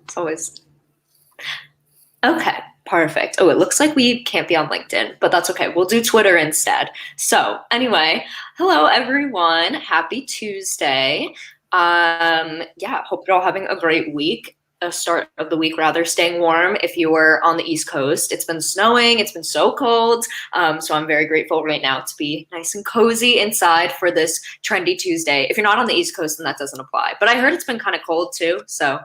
It's always okay. Perfect. Oh, it looks like we can't be on LinkedIn, but that's okay. We'll do Twitter instead. So, anyway, hello everyone. Happy Tuesday. Yeah, hope you're all having a great week. A start of the week, rather, staying warm if you were on the East Coast. It's been snowing, it's been so cold. So I'm very grateful right now to be nice and cozy inside for this Trendy Tuesday. If you're not on the East Coast, then that doesn't apply. But I heard it's been kind of cold too. So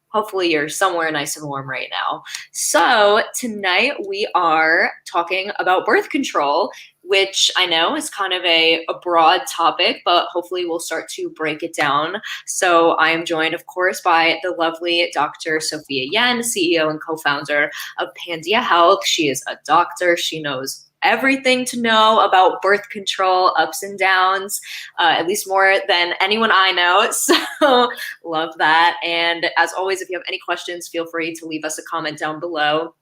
hopefully you're somewhere nice and warm right now. So tonight we are talking about birth control, which I know is kind of a broad topic, but hopefully we'll start to break it down. So I am joined, of course, by the lovely Dr. Sophia Yen, CEO and co-founder of Pandia Health. She is a doctor. She knows everything to know about birth control, ups and downs, at least more than anyone I know. So love that. And as always, if you have any questions, feel free to leave us a comment down below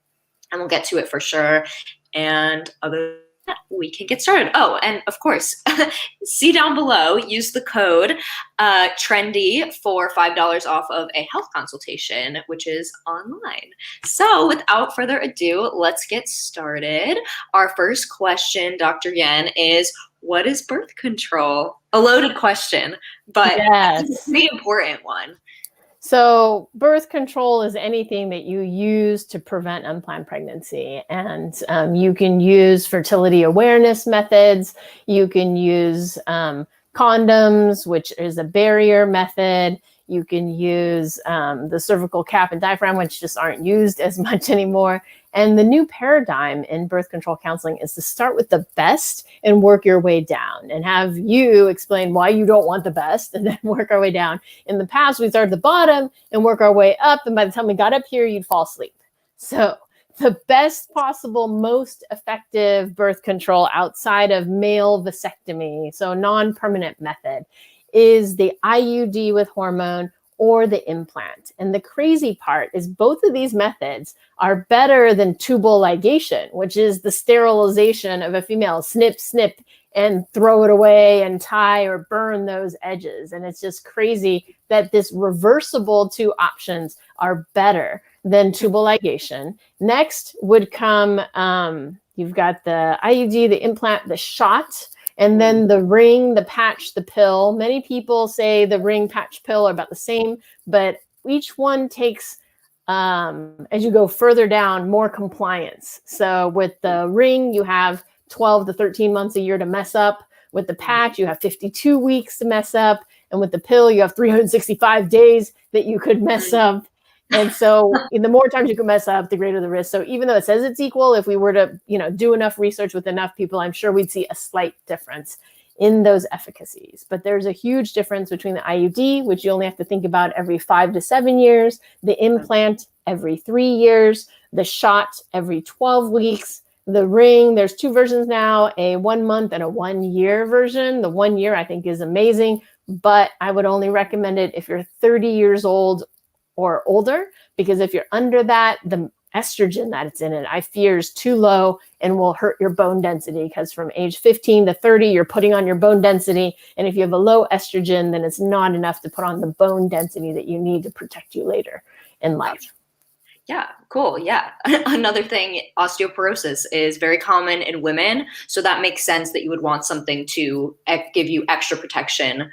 and we'll get to it for sure. And other than that, we can get started. Oh, and of course, see down below, use the code TRENDY for $5 off of a health consultation, which is online. So without further ado, let's get started. Our first question, Dr. Yen, is what is birth control? A loaded question, but it's a pretty important one. So birth control is anything that you use to prevent unplanned pregnancy. And you can use fertility awareness methods. You can use condoms, which is a barrier method. You can use the cervical cap and diaphragm, which just aren't used as much anymore. And the new paradigm in birth control counseling is to start with the best and work your way down and have you explain why you don't want the best and then work our way down. In the past, we started at the bottom and work our way up. And by the time we got up here, you'd fall asleep. So the best possible, most effective birth control outside of male vasectomy, so non-permanent method, is the IUD with hormone or the implant. And the crazy part is both of these methods are better than tubal ligation, which is the sterilization of a female, snip, snip, and throw it away and tie or burn those edges. And it's just crazy that this reversible two options are better than tubal ligation. Next would come, you've got the IUD, the implant, the shot, and then the ring, the patch, the pill. Many people say the ring, patch, pill are about the same, but each one takes, as you go further down, more compliance. So with the ring, you have 12 to 13 months a year to mess up. With the patch, you have 52 weeks to mess up. And with the pill, you have 365 days that you could mess up. And so the more times you can mess up, the greater the risk. So even though it says it's equal, if we were to, do enough research with enough people, I'm sure we'd see a slight difference in those efficacies. But there's a huge difference between the IUD, which you only have to think about every 5 to 7 years, the implant every 3 years, the shot every 12 weeks, the ring. There's 2 versions now, a 1 month and a 1 year version. The 1 year I think is amazing, but I would only recommend it if you're 30 years old or older, because if you're under that, the estrogen that it's in it, I fear is too low and will hurt your bone density, because from age 15 to 30, you're putting on your bone density. And if you have a low estrogen, then it's not enough to put on the bone density that you need to protect you later in life. Yeah, cool. Yeah. Another thing, osteoporosis is very common in women. So that makes sense that you would want something to give you extra protection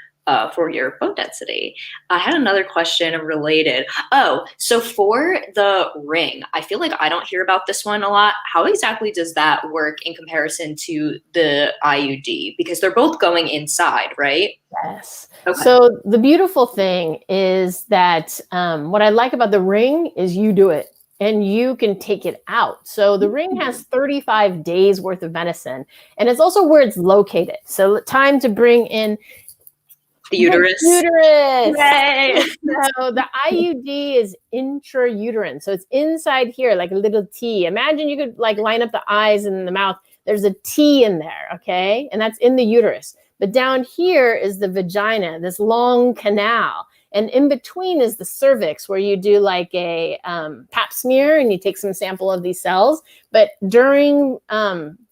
for your bone density. I had another question related. Oh, so for the ring, I feel like I don't hear about this one a lot. How exactly does that work in comparison to the IUD? Because they're both going inside, right? Yes. Okay. So the beautiful thing is that what I like about the ring is you do it and you can take it out. So the ring has 35 days worth of medicine, and it's also where it's located. So time to bring in the uterus. Yay! So the IUD is intrauterine. So it's inside here, like a little T. Imagine you could like line up the eyes and the mouth. There's a T in there, okay? And that's in the uterus. But down here is the vagina, this long canal. And in between is the cervix, where you do like a pap smear and you take some sample of these cells. But during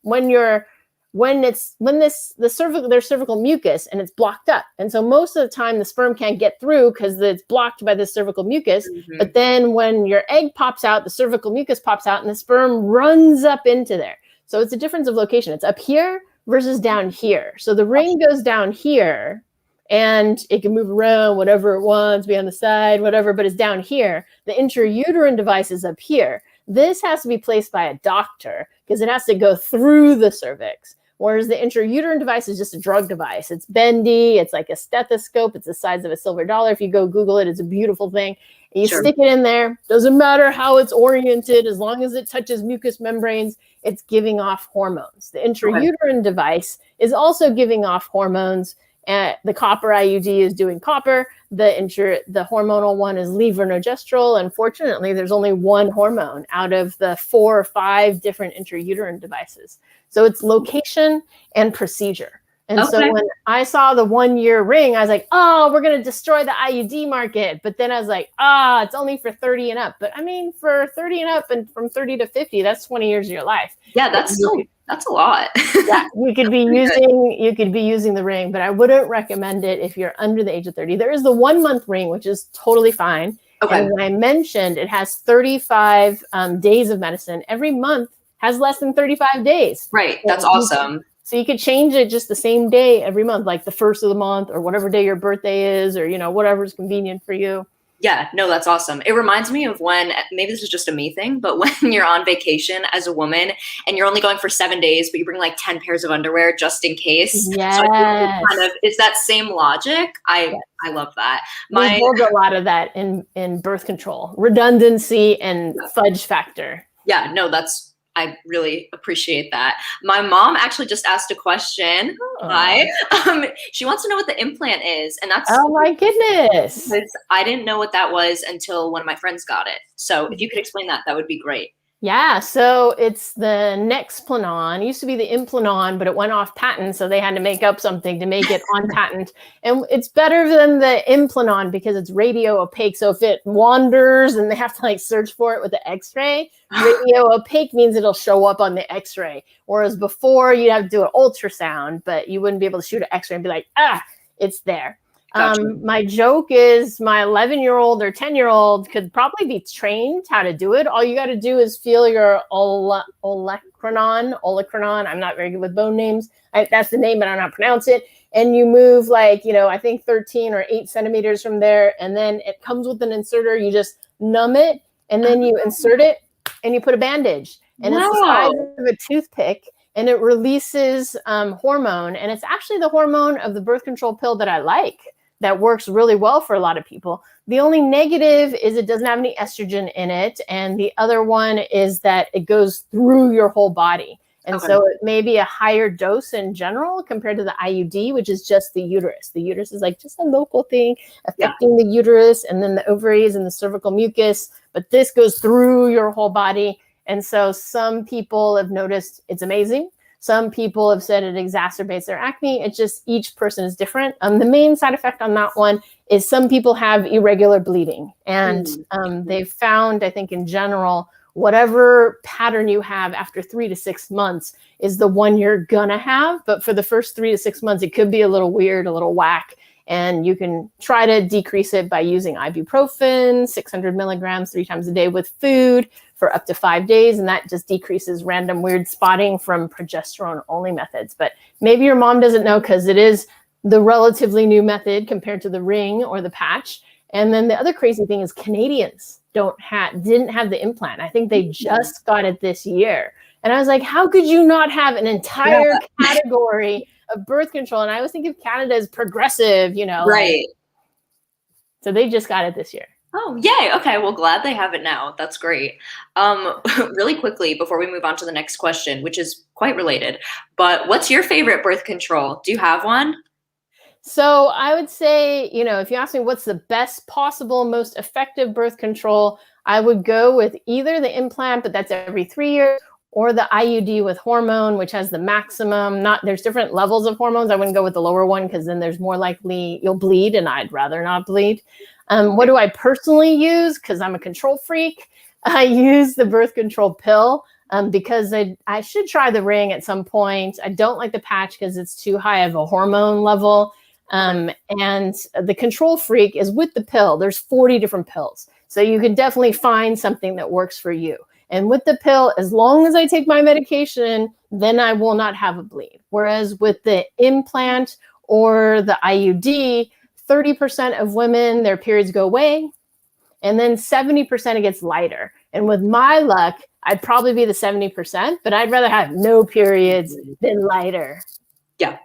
when you're there's cervical mucus and it's blocked up. And so most of the time the sperm can't get through because it's blocked by the cervical mucus. Mm-hmm. But then when your egg pops out, the cervical mucus pops out and the sperm runs up into there. So it's a difference of location. It's up here versus down here. So the ring goes down here and it can move around whatever it wants, be on the side, whatever, but it's down here. The intrauterine device is up here. This has to be placed by a doctor because it has to go through the cervix. Whereas the intrauterine device is just a drug device. It's bendy. It's like a stethoscope. It's the size of a silver dollar. If you go Google it, it's a beautiful thing. And you stick it in there. Doesn't matter how it's oriented. As long as it touches mucous membranes, it's giving off hormones. The intrauterine device is also giving off hormones. The copper IUD is doing copper. The hormonal one is levonorgestrel. Unfortunately, there's only one hormone out of the 4 or 5 different intrauterine devices. So it's location and procedure. And so when I saw the 1-year ring, I was like, oh, we're going to destroy the IUD market. But then I was like, it's only for 30 and up. But I mean, for 30 and up and from 30 to 50, that's 20 years of your life. Yeah, that's a lot. Yeah, you could be using the ring, but I wouldn't recommend it if you're under the age of 30. There is the 1-month ring, which is totally fine. Okay. And when I mentioned it has 35 days of medicine, every month has less than 35 days. Right. That's awesome. So you could change it just the same day every month, like the first of the month or whatever day your birthday is, or, whatever's convenient for you. Yeah, no, that's awesome. It reminds me of when, maybe this is just a me thing, but when you're on vacation as a woman and you're only going for 7 days, but you bring like 10 pairs of underwear just in case. Yes. So it's that same logic. I love that. We build a lot of that in birth control, redundancy and fudge factor. Yeah, no, I really appreciate that. My mom actually just asked a question. Hi. She wants to know what the implant is. And that's my goodness. Because I didn't know what that was until one of my friends got it. So if you could explain that, that would be great. Yeah, so it's the Nexplanon. It used to be the Implanon, but it went off patent, so they had to make up something to make it on patent. And it's better than the Implanon because it's radio opaque. So if it wanders and they have to search for it with the X-ray, radio opaque means it'll show up on the X-ray. Whereas before you'd have to do an ultrasound, but you wouldn't be able to shoot an X-ray and be like, it's there. Gotcha. My joke is my 11-year-old or 10-year-old could probably be trained how to do it. All you got to do is feel your olecranon. I'm not very good with bone names. That's the name, but I don't know how to pronounce it. And you move I think 13 or 8 centimeters from there. And then it comes with an inserter. You just numb it and then you insert it and you put a bandage. And it's the size of a toothpick. And it releases hormone. And it's actually the hormone of the birth control pill that I like. That works really well for a lot of people. The only negative is it doesn't have any estrogen in it. And the other one is that it goes through your whole body. And so it may be a higher dose in general compared to the IUD, which is just the uterus. The uterus is just a local thing affecting the uterus and then the ovaries and the cervical mucus. But this goes through your whole body. And so some people have noticed it's amazing. Some people have said it exacerbates their acne. It's just each person is different. The main side effect on that one is some people have irregular bleeding. And they've found, I think in general, whatever pattern you have after 3 to 6 months is the one you're gonna have. But for the first 3 to 6 months, it could be a little weird, a little whack. And you can try to decrease it by using ibuprofen, 600 milligrams 3 times a day with food for up to 5 days. And that just decreases random weird spotting from progesterone only methods. But maybe your mom doesn't know because it is the relatively new method compared to the ring or the patch. And then the other crazy thing is Canadians didn't have the implant. I think they just got it this year. And I was like, how could you not have an entire category of birth control? And I always think of Canada as progressive, Right. So they just got it this year. Oh, yay. Okay. Well, glad they have it now. That's great. Really quickly, before we move on to the next question, which is quite related, but what's your favorite birth control? Do you have one? So I would say, if you ask me what's the best possible, most effective birth control, I would go with either the implant, but that's every 3 years, or the IUD with hormone, which has the maximum. There's different levels of hormones. I wouldn't go with the lower one because then there's more likely you'll bleed, and I'd rather not bleed. What do I personally use? Because I'm a control freak. I use the birth control pill. because I should try the ring at some point. I don't like the patch because it's too high of a hormone level. And the control freak is with the pill. There's 40 different pills. So you can definitely find something that works for you. And with the pill, as long as I take my medication, then I will not have a bleed. Whereas with the implant or the IUD, 30% of women, their periods go away. And then 70% it gets lighter. And with my luck, I'd probably be the 70%, but I'd rather have no periods than lighter. Yeah.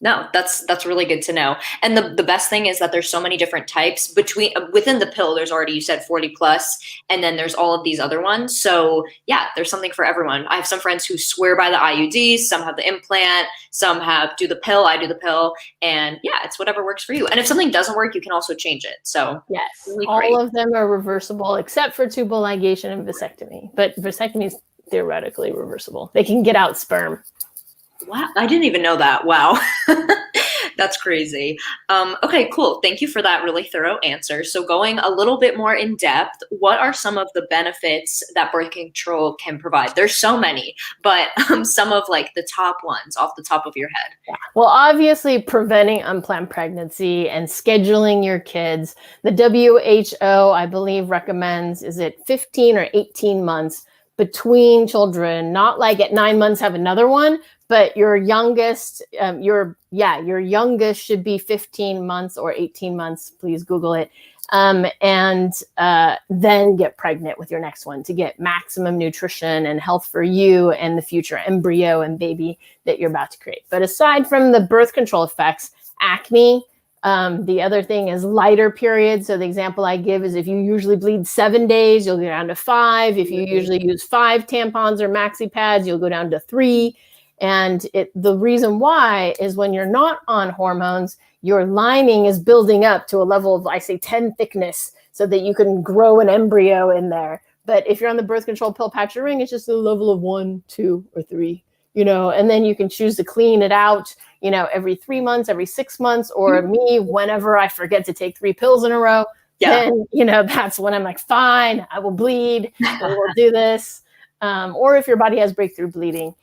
No, that's really good to know. And the best thing is that there's so many different types within the pill. There's already, you said 40 plus, and then there's all of these other ones. So yeah, there's something for everyone. I have some friends who swear by the IUDs, some have the implant, some do the pill, I do the pill, and yeah, it's whatever works for you. And if something doesn't work, you can also change it. So yes, really all of them are reversible except for tubal ligation and vasectomy. But vasectomy is theoretically reversible. They can get out sperm. Wow, I didn't even know that. Wow. That's crazy. Okay, cool. Thank you for that really thorough answer. So going a little bit more in depth, what are some of the benefits that birth control can provide? There's so many, but some of like the top ones off the top of your head. Yeah. Well, obviously preventing unplanned pregnancy and scheduling your kids. The WHO, I believe, recommends, is it 15 or 18 months between children, not like at 9 months have another one, but your youngest, your youngest should be 15 months or 18 months. Please Google it. And then get pregnant with your next one to get maximum nutrition and health for you and the future embryo and baby that you're about to create. But aside from the birth control effects, acne, the other thing is lighter periods. So the example I give is if you usually bleed 7 days, you'll go down to 5. If you usually use 5 tampons or maxi pads, you'll go down to 3. And the reason why is when you're not on hormones, your lining is building up to a level of, I say, 10 thickness so that you can grow an embryo in there. But if you're on the birth control pill, patch, or ring, it's just a level of 1, 2, or 3, and then you can choose to clean it out, every 3 months, every 6 months, or me, whenever I forget to take 3 pills in a row, then, that's when I'm like, fine, I will bleed and we'll do this. Or if your body has breakthrough bleeding.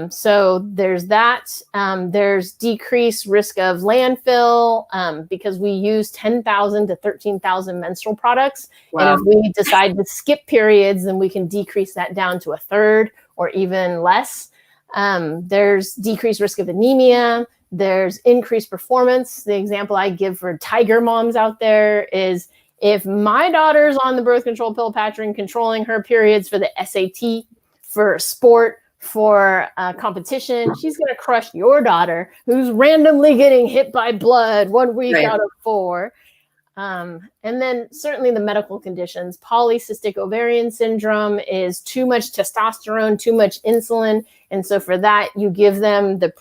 So there's that. There's decreased risk of landfill because we use 10,000 to 13,000 menstrual products. Wow. And if we decide to skip periods, then we can decrease that down to a third or even less. There's decreased risk of anemia. There's increased performance. The example I give for tiger moms out there is if my daughter's on the birth control pill, patch, ring, controlling her periods for the SAT, for sport, for competition, she's going to crush your daughter who's randomly getting hit by blood 1 week out of 4. And then certainly the medical conditions. Polycystic ovarian syndrome is too much testosterone, too much insulin. And so for that, you give them the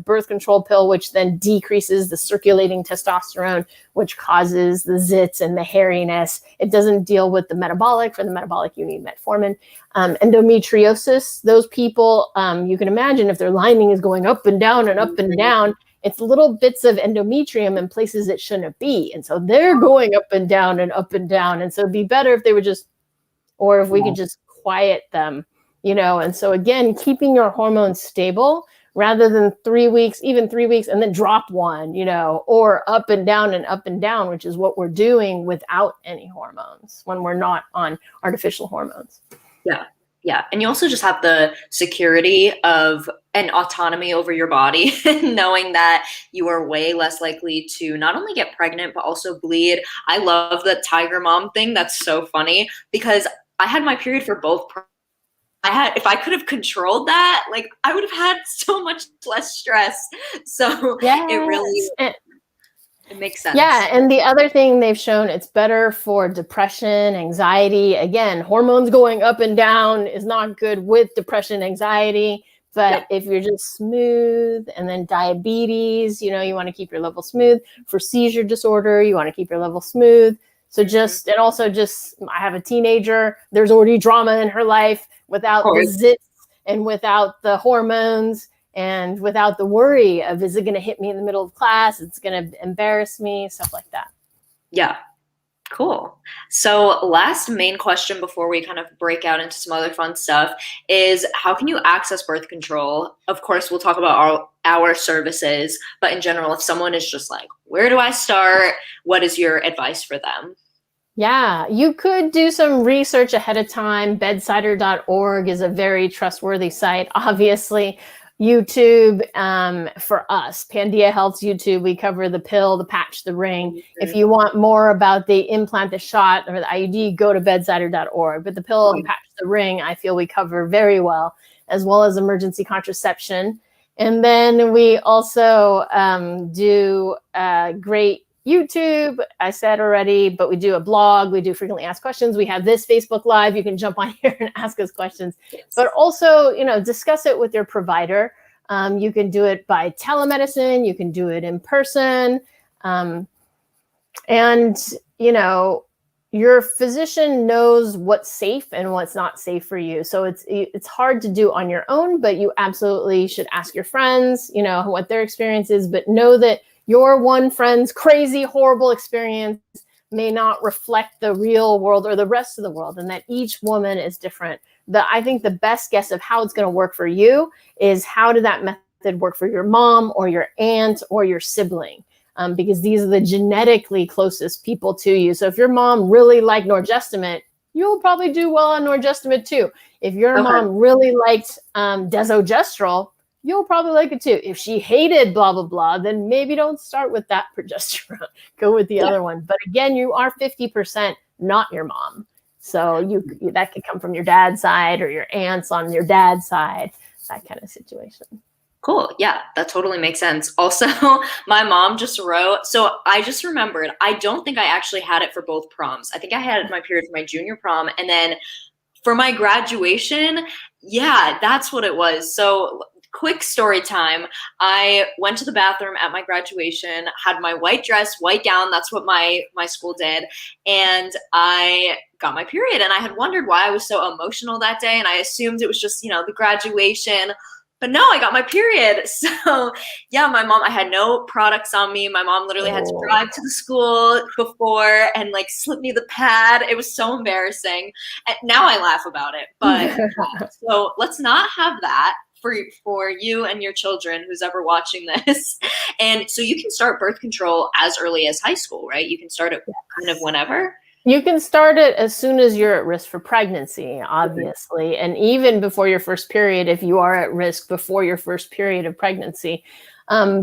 birth control pill, which then decreases the circulating testosterone, which causes the zits and the hairiness. It doesn't deal with the metabolic. For the metabolic, you need metformin. Endometriosis, those people, you can imagine if their lining is going up and down and up and down, it's little bits of endometrium in places it shouldn't be. And so they're going up and down and up and down. And so it'd be better if they would or if we could just quiet them, And so again, keeping your hormones stable rather than 3 weeks, even 3 weeks, and then drop one, or up and down, which is what we're doing without any hormones when we're not on artificial hormones. Yeah. Yeah. And you also just have the security of an autonomy over your body, knowing that you are way less likely to not only get pregnant, but also bleed. I love the tiger mom thing. That's so funny because I had my period for both. If I could have controlled that, like I would have had so much less stress. So it makes sense. Yeah. And the other thing they've shown, it's better for depression, anxiety. Again, hormones going up and down is not good with depression, anxiety. But if you're just smooth, and then diabetes, you want to keep your level smooth. For seizure disorder, you want to keep your level smooth. So I have a teenager, there's already drama in her life without the zits and without the hormones. And without the worry of, is it going to hit me in the middle of class? It's going to embarrass me, stuff like that. Yeah. Cool. So, last main question before we kind of break out into some other fun stuff is how can you access birth control? Of course, we'll talk about our services, but in general, if someone is just like, where do I start? What is your advice for them? Yeah, you could do some research ahead of time. Bedsider.org is a very trustworthy site. Obviously, YouTube for us, Pandia Health's YouTube, we cover the pill, the patch, the ring. If you want more about the implant, the shot, or the IUD, go to bedsider.org. But the pill, the patch, the ring, I feel we cover very well as emergency contraception. And then we also do great YouTube, I said already, but we do a blog, we do frequently asked questions. We have this Facebook Live. You can jump on here and ask us questions, but also, discuss it with your provider. You can do it by telemedicine. You can do it in person. And, your physician knows what's safe and what's not safe for you. So it's hard to do on your own, but you absolutely should ask your friends, what their experience is, but know that your one friend's crazy, horrible experience may not reflect the real world or the rest of the world, and that each woman is different. I think the best guess of how it's going to work for you is how did that method work for your mom or your aunt or your sibling? Because these are the genetically closest people to you. So if your mom really liked Norgestimate, you'll probably do well on Norgestimate too. If your mom really liked Desogestrel, you'll probably like it too. If she hated blah, blah, blah, then maybe don't start with that progesterone. Go with the other one. But again, you are 50% not your mom. So that could come from your dad's side or your aunts on your dad's side, that kind of situation. Cool. Yeah, that totally makes sense. Also, my mom just wrote, so I just remembered, I don't think I actually had it for both proms. I think I had my period for my junior prom, and then for my graduation, yeah, that's what it was. So quick story time. I went to the bathroom at my graduation, had my white dress, white gown. That's what my school did. And I got my period, and I had wondered why I was so emotional that day. And I assumed it was just, the graduation. But no, I got my period. So yeah, my mom, I had no products on me. My mom literally had to drive to the school before and like slip me the pad. It was so embarrassing. And now I laugh about it. But so let's not have that for you and your children, who's ever watching this. And so you can start birth control as early as high school, right? You can start it kind of whenever. You can start it as soon as you're at risk for pregnancy, obviously, and even before your first period, if you are at risk before your first period of pregnancy.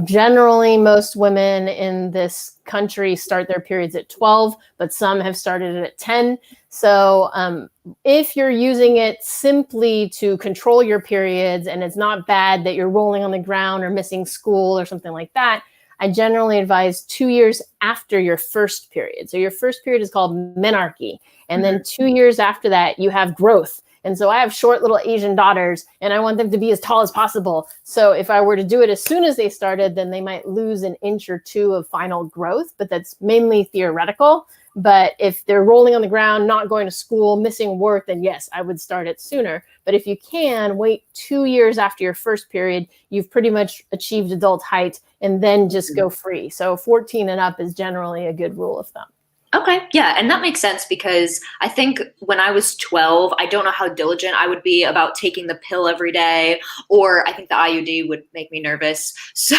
Generally, most women in this country start their periods at 12, but some have started it at 10. So if you're using it simply to control your periods and it's not bad that you're rolling on the ground or missing school or something like that, I generally advise 2 years after your first period. So your first period is called menarche. And then 2 years after that, you have growth. And so I have short little Asian daughters, and I want them to be as tall as possible. So if I were to do it as soon as they started, then they might lose an inch or two of final growth, but that's mainly theoretical. But if they're rolling on the ground, not going to school, missing work, then yes, I would start it sooner. But if you can, wait 2 years after your first period, you've pretty much achieved adult height, and then just go free. So 14 and up is generally a good rule of thumb. Okay. Yeah. And that makes sense because I think when I was 12, I don't know how diligent I would be about taking the pill every day, or I think the IUD would make me nervous. So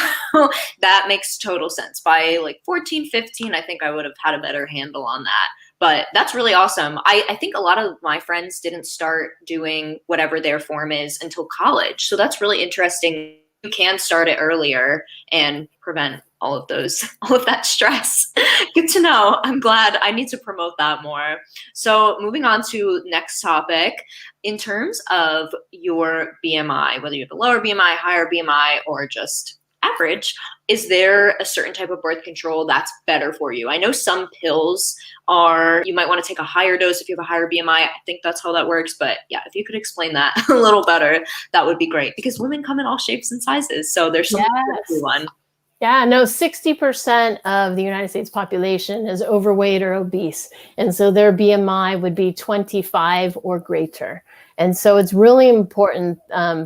that makes total sense. By like 14, 15, I think I would have had a better handle on that. But that's really awesome. I think a lot of my friends didn't start doing whatever their form is until college. So that's really interesting. You can start it earlier and prevent all of that stress. Good to know. I'm glad. I need to promote that more. So moving on to next topic, in terms of your BMI, whether you have a lower BMI, higher BMI, or just average, is there a certain type of birth control that's better for you? I know some pills you might want to take a higher dose if you have a higher BMI. I think that's how that works. But yeah, if you could explain that a little better, that would be great, because women come in all shapes and sizes. So there's something for everyone. Yeah, no, 60% of the United States population is overweight or obese. And so their BMI would be 25 or greater. And so it's really important.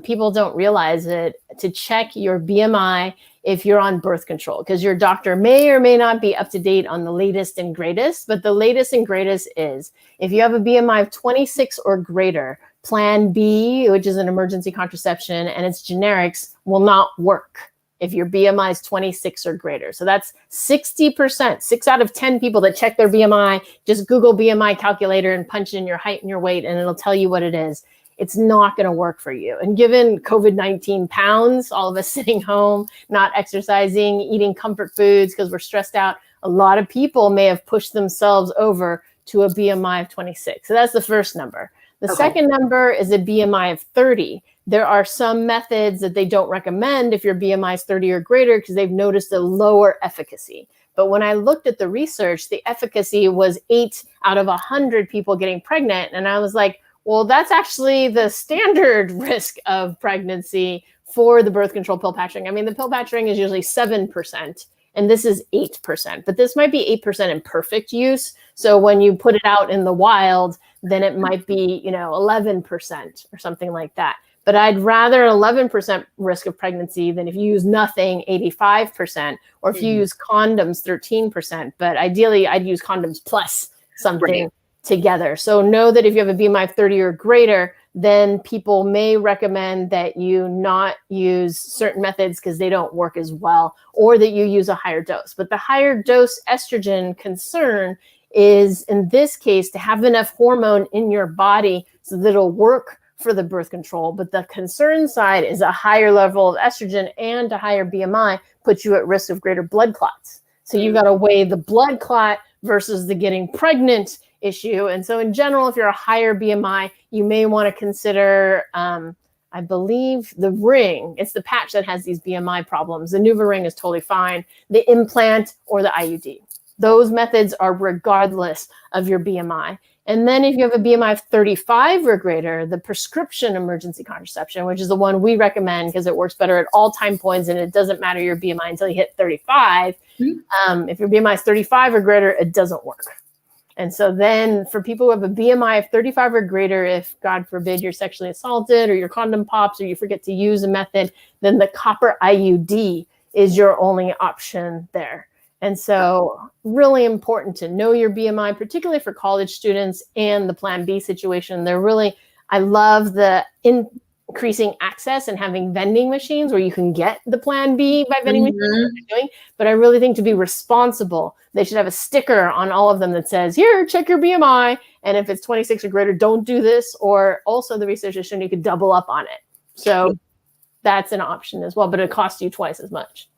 People don't realize it to check your BMI if you're on birth control, because your doctor may or may not be up to date on the latest and greatest. But the latest and greatest is if you have a BMI of 26 or greater, Plan B, which is an emergency contraception, and its generics will not work if your BMI is 26 or greater. So that's 60%, 6 out of 10 people that check their BMI, just Google BMI calculator and punch in your height and your weight, and it'll tell you what it is. It's not going to work for you. And given COVID-19 pounds, all of us sitting home, not exercising, eating comfort foods because we're stressed out, a lot of people may have pushed themselves over to a BMI of 26. So that's the first number. The second number is a BMI of 30. There are some methods that they don't recommend if your BMI is 30 or greater because they've noticed a lower efficacy. But when I looked at the research, the efficacy was 8 out of 100 people getting pregnant. And I was like, well, that's actually the standard risk of pregnancy for the birth control pill patching. I mean, the pill patching is usually 7%. And this is 8%, but this might be 8% in perfect use. So when you put it out in the wild, then it might be, 11% or something like that. But I'd rather 11% risk of pregnancy than if you use nothing, 85%, or if you use condoms, 13%. But ideally, I'd use condoms plus something together. So know that if you have a BMI of 30 or greater, then people may recommend that you not use certain methods because they don't work as well, or that you use a higher dose. But the higher dose estrogen concern is, in this case, to have enough hormone in your body so that it'll work for the birth control. But the concern side is a higher level of estrogen and a higher BMI puts you at risk of greater blood clots. So you've got to weigh the blood clot versus the getting pregnant issue. And so in general, if you're a higher BMI, you may want to consider, I believe, the ring. It's the patch that has these BMI problems. The NuvaRing is totally fine. The implant or the IUD. Those methods are regardless of your BMI. And then if you have a BMI of 35 or greater, the prescription emergency contraception, which is the one we recommend because it works better at all time points and it doesn't matter your BMI until you hit 35. If your BMI is 35 or greater, it doesn't work. And so then for people who have a BMI of 35 or greater, if God forbid you're sexually assaulted or your condom pops or you forget to use a method, then the copper IUD is your only option there. And so really important to know your BMI, particularly for college students and the Plan B situation. I love the increasing access and having vending machines where you can get the Plan B by vending machines. But I really think to be responsible, they should have a sticker on all of them that says, here, check your BMI. And if it's 26 or greater, don't do this. Or also the research has shown you could double up on it. So that's an option as well, but it costs you twice as much.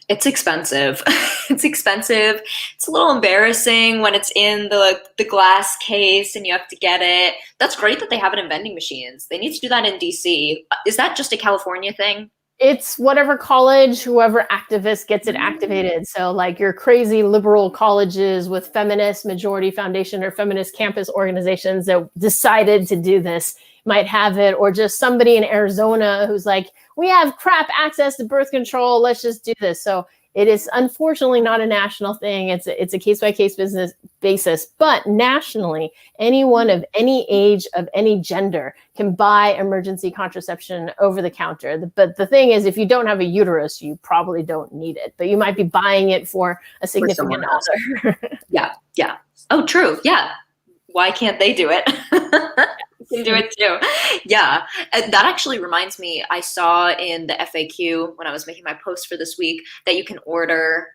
It's expensive. It's expensive. It's a little embarrassing when it's in the glass case and you have to get it. That's great that they have it in vending machines. They need to do that in DC. Is that just a California thing? It's whatever college, whoever activist gets it activated. So like your crazy liberal colleges with feminist majority foundation or feminist campus organizations that decided to do this might have it, or just somebody in Arizona who's like, we have crap access to birth control. Let's just do this. So it is unfortunately not a national thing. It's a case-by-case business basis, but nationally, anyone of any age, of any gender can buy emergency contraception over the counter. But the thing is, if you don't have a uterus, you probably don't need it, but you might be buying it for a significant other. Yeah. Oh, true. Yeah. Why can't they do it? You can do it too. Yeah. And that actually reminds me, I saw in the FAQ when I was making my post for this week that you can order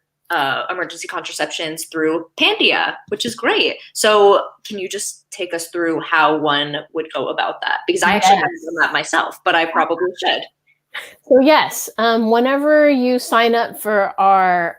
emergency contraceptions through Pandia, which is great. So can you just take us through how one would go about that? Because I actually haven't done that myself, but I probably should. So yes, whenever you sign up for our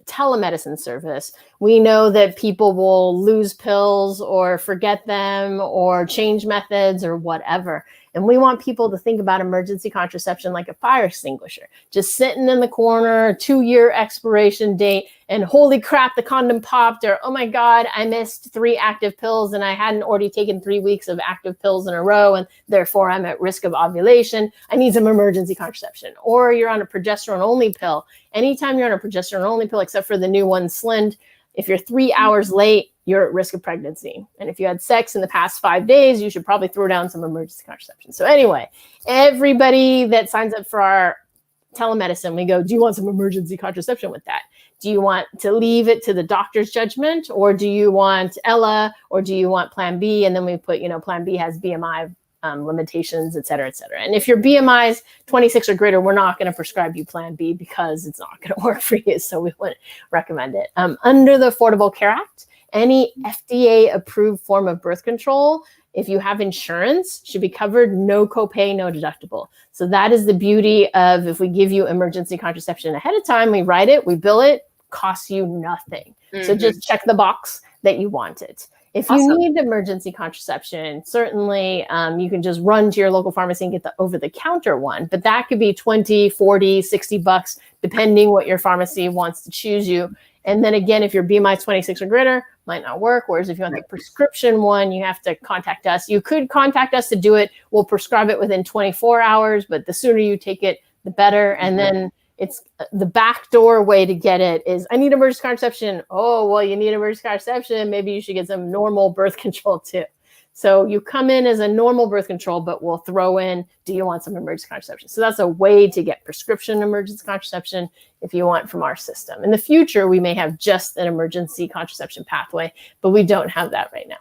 telemedicine service, We know that people will lose pills or forget them or change methods or whatever. And we want people to think about emergency contraception like a fire extinguisher, just sitting in the corner, 2-year expiration date, and holy crap, the condom popped, or oh my God, I missed 3 active pills and I hadn't already taken 3 weeks of active pills in a row, and therefore I'm at risk of ovulation. I need some emergency contraception. Or you're on a progesterone-only pill. Anytime you're on a progesterone-only pill, except for the new one, Slind, if you're 3 hours late, you're at risk of pregnancy. And if you had sex in the past 5 days, you should probably throw down some emergency contraception. So anyway, everybody that signs up for our telemedicine, we go, do you want some emergency contraception with that? Do you want to leave it to the doctor's judgment? Or do you want Ella? Or do you want Plan B? And then we put, Plan B has BMI limitations, et cetera, et cetera. And if your BMI is 26 or greater, we're not going to prescribe you Plan B because it's not going to work for you. So we wouldn't recommend it. Under the Affordable Care Act, any FDA approved form of birth control, if you have insurance, should be covered, no copay, no deductible. So that is the beauty of if we give you emergency contraception ahead of time, we write it, we bill it, costs you nothing. So just check the box that you want it. If you need emergency contraception, certainly you can just run to your local pharmacy and get the over-the-counter one. But that could be $20, $40, $60, depending what your pharmacy wants to choose you. And then again, if your BMI is 26 or greater, might not work. Whereas if you want the prescription one, you have to contact us. You could contact us to do it. We'll prescribe it within 24 hours, but the sooner you take it, the better. And then it's the backdoor way to get it is, I need emergency contraception. Oh, well, you need emergency contraception. Maybe you should get some normal birth control too. So you come in as a normal birth control, but we'll throw in, do you want some emergency contraception? So that's a way to get prescription emergency contraception if you want from our system. In the future, we may have just an emergency contraception pathway, but we don't have that right now.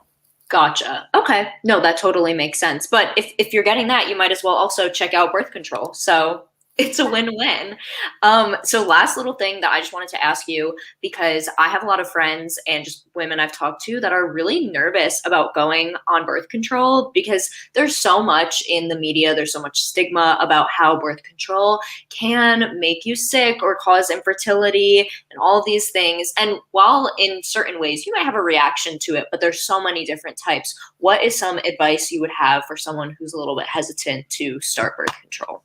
Gotcha. Okay. No, that totally makes sense. But if you're getting that, you might as well also check out birth control. So it's a win-win. So last little thing that I just wanted to ask you, because I have a lot of friends and just women I've talked to that are really nervous about going on birth control because there's so much in the media, there's so much stigma about how birth control can make you sick or cause infertility and all of these things. And while in certain ways you might have a reaction to it, but there's so many different types. What is some advice you would have for someone who's a little bit hesitant to start birth control?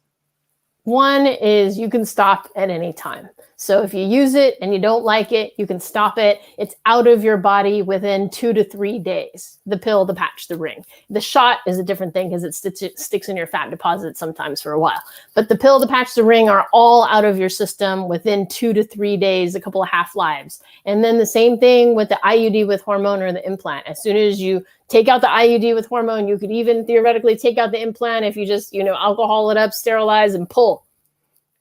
One is you can stop at any time. So if you use it and you don't like it, you can stop it. It's out of your body within 2 to 3 days. The pill, the patch, the ring. The shot is a different thing because it sticks in your fat deposit sometimes for a while. But the pill, the patch, the ring are all out of your system within 2 to 3 days, a couple of half-lives. And then the same thing with the IUD with hormone or the implant. As soon as you take out the IUD with hormone, you could even theoretically take out the implant if you just, alcohol it up, sterilize, and pull.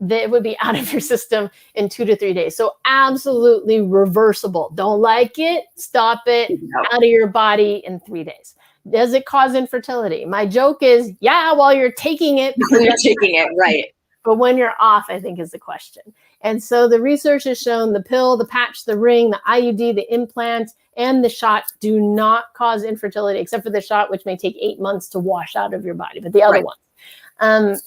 It would be out of your system in 2 to 3 days. So absolutely reversible. Don't like it, stop it, out of your body in 3 days. Does it cause infertility? My joke is, yeah, while you're taking it. Because you're taking it, right. But when you're off, I think is the question. And so the research has shown the pill, the patch, the ring, the IUD, the implant, and the shot do not cause infertility, except for the shot, which may take 8 months to wash out of your body, but the other ones.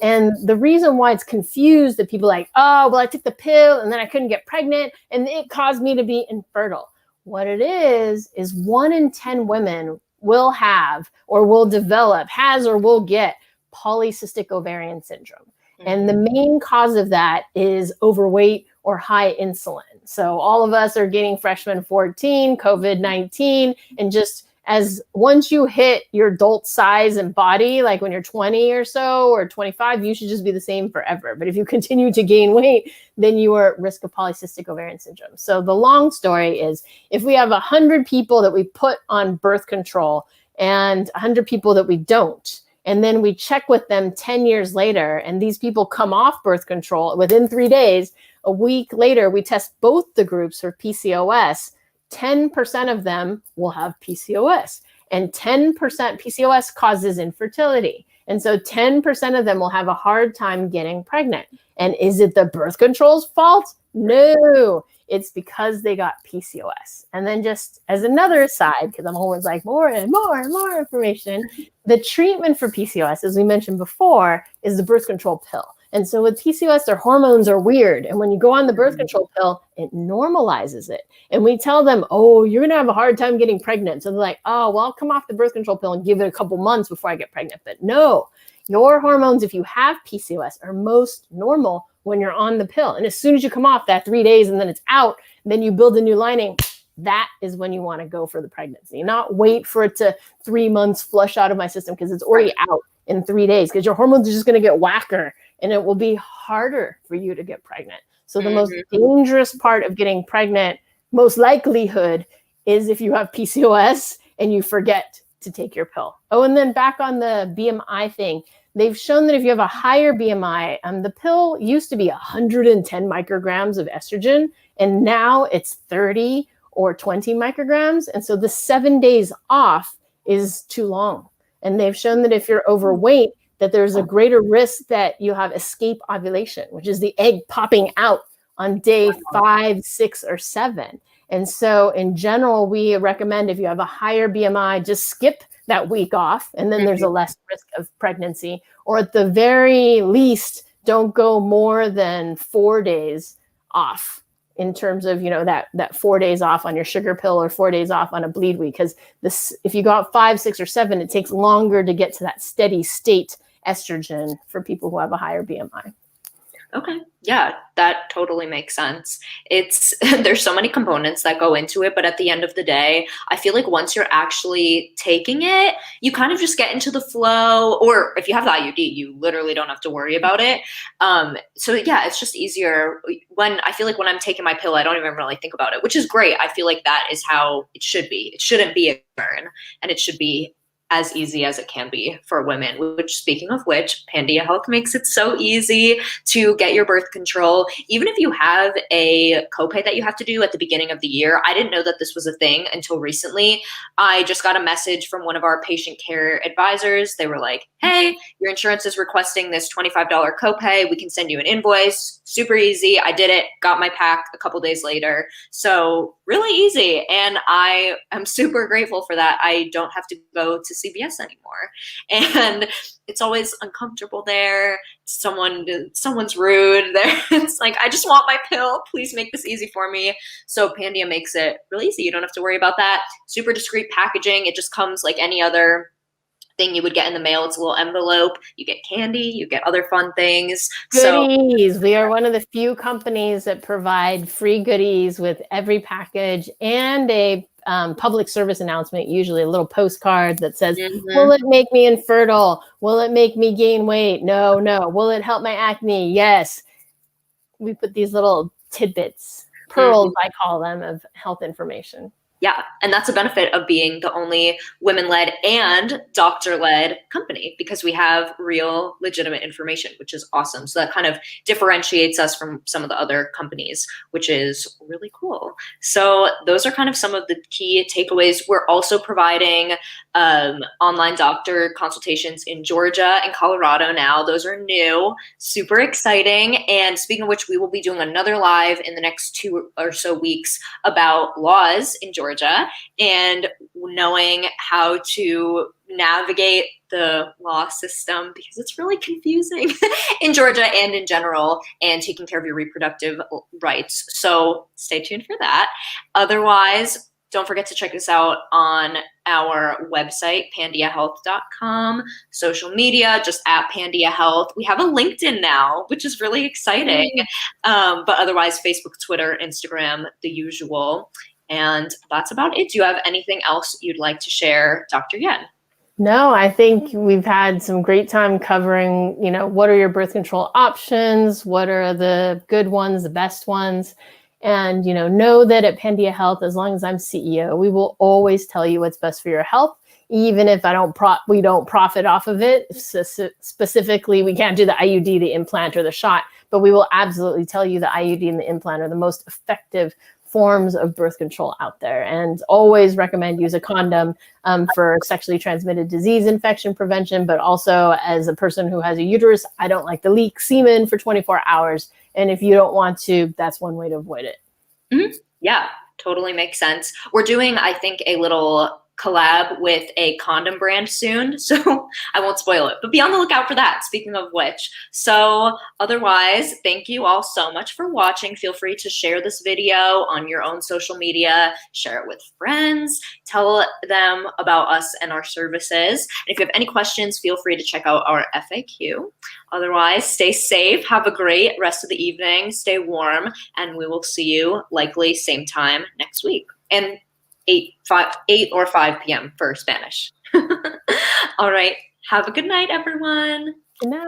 And the reason why it's confused that people are like, oh, well, I took the pill and then I couldn't get pregnant and it caused me to be infertile. What it is 1 in 10 women will have or will develop, has or will get polycystic ovarian syndrome. And the main cause of that is overweight or high insulin. So all of us are getting freshman 14, COVID-19, and just as once you hit your adult size and body, like when you're 20 or so or 25, you should just be the same forever. But if you continue to gain weight, then you are at risk of polycystic ovarian syndrome. So the long story is if we have 100 people that we put on birth control and 100 people that we don't, and then we check with them 10 years later, and these people come off birth control within 3 days, a week later, we test both the groups for PCOS, 10% of them will have PCOS, and 10% PCOS causes infertility. And so 10% of them will have a hard time getting pregnant. And is it the birth control's fault? No, it's because they got PCOS. And then just as another aside, because I'm always like more and more and more information, the treatment for PCOS, as we mentioned before, is the birth control pill. And so with PCOS, their hormones are weird. And when you go on the birth control pill, it normalizes it. And we tell them, oh, you're going to have a hard time getting pregnant. So they're like, oh, well, I'll come off the birth control pill and give it a couple months before I get pregnant. But no, your hormones, if you have PCOS, are most normal when you're on the pill. And as soon as you come off that 3 days and then it's out, then you build a new lining, that is when you want to go for the pregnancy, not wait for it to 3 months flush out of my system because it's already out in 3 days, because your hormones are just going to get whacker and it will be harder for you to get pregnant. So the most dangerous part of getting pregnant, most likelihood, is if you have PCOS and you forget to take your pill. Oh, and then back on the BMI thing, they've shown that if you have a higher BMI, the pill used to be 110 micrograms of estrogen, and now it's 30 or 20 micrograms. And so the 7 days off is too long. And they've shown that if you're overweight, that there's a greater risk that you have escape ovulation, which is the egg popping out on day 5, 6, or 7. And so in general, we recommend if you have a higher BMI, just skip that week off, and then there's a less risk of pregnancy. Or at the very least, don't go more than 4 days off in terms of, that 4 days off on your sugar pill or 4 days off on a bleed week. Because if you go out 5, 6, or 7, it takes longer to get to that steady state estrogen for people who have a higher BMI. Okay. Yeah, that totally makes sense. There's so many components that go into it, but at the end of the day, I feel like once you're actually taking it, you kind of just get into the flow, or if you have the IUD, you literally don't have to worry about it. So yeah, it's just easier when I'm taking my pill, I don't even really think about it, which is great. I feel like that is how it should be. It shouldn't be a burn, and it should be as easy as it can be for women, which, speaking of which, Pandia Health makes it so easy to get your birth control. Even if you have a copay that you have to do at the beginning of the year, I didn't know that this was a thing until recently. I just got a message from one of our patient care advisors. They were like, hey, your insurance is requesting this $25 copay. We can send you an invoice. Super easy. I did it, got my pack a couple days later. So really easy. And I am super grateful for that. I don't have to go to CVS anymore. And it's always uncomfortable there. Someone's rude there. It's like, I just want my pill. Please make this easy for me. So Pandia makes it really easy. You don't have to worry about that. Super discreet packaging. It just comes like any other thing you would get in the mail. It's a little envelope. You get candy, you get other fun things. Goodies. We are one of the few companies that provide free goodies with every package, and a public service announcement, usually a little postcard that says, will it make me infertile? Will it make me gain weight? No. Will it help my acne? Yes. We put these little tidbits, pearls, I call them, of health information. Yeah, and that's a benefit of being the only women-led and doctor-led company, because we have real, legitimate information, which is awesome. So that kind of differentiates us from some of the other companies, which is really cool. So those are kind of some of the key takeaways. We're also providing online doctor consultations in Georgia and Colorado now. Those are new, super exciting. And speaking of which, we will be doing another live in the next 2 or so weeks about laws in Georgia and knowing how to navigate the law system, because it's really confusing in Georgia and in general, and taking care of your reproductive rights. So stay tuned for that. Otherwise, don't forget to check us out on our website, pandiahealth.com, social media, just at Pandia Health. We have a LinkedIn now, which is really exciting. But otherwise, Facebook, Twitter, Instagram, the usual. And that's about it. Do you have anything else you'd like to share, Dr. Yen? No, I think we've had some great time covering, what are your birth control options? What are the good ones, the best ones? And, know that at Pandia Health, as long as I'm CEO, we will always tell you what's best for your health, even if we don't profit off of it. Specifically, we can't do the IUD, the implant, or the shot, but we will absolutely tell you the IUD and the implant are the most effective forms of birth control out there, and always recommend use a condom for sexually transmitted disease infection prevention. But also, as a person who has a uterus, I don't like to leak semen for 24 hours. And if you don't want to, that's one way to avoid it. Yeah, totally makes sense. We're doing, I think, a little collab with a condom brand soon, so I won't spoil it, but be on the lookout for that, speaking of which. So otherwise, thank you all so much for watching. Feel free to share this video on your own social media, share it with friends, tell them about us and our services. And if you have any questions, feel free to check out our FAQ. Otherwise, stay safe, have a great rest of the evening, stay warm, and we will see you likely same time next week. And 8 or 5 p.m. for Spanish. All right. Have a good night, everyone. Good night.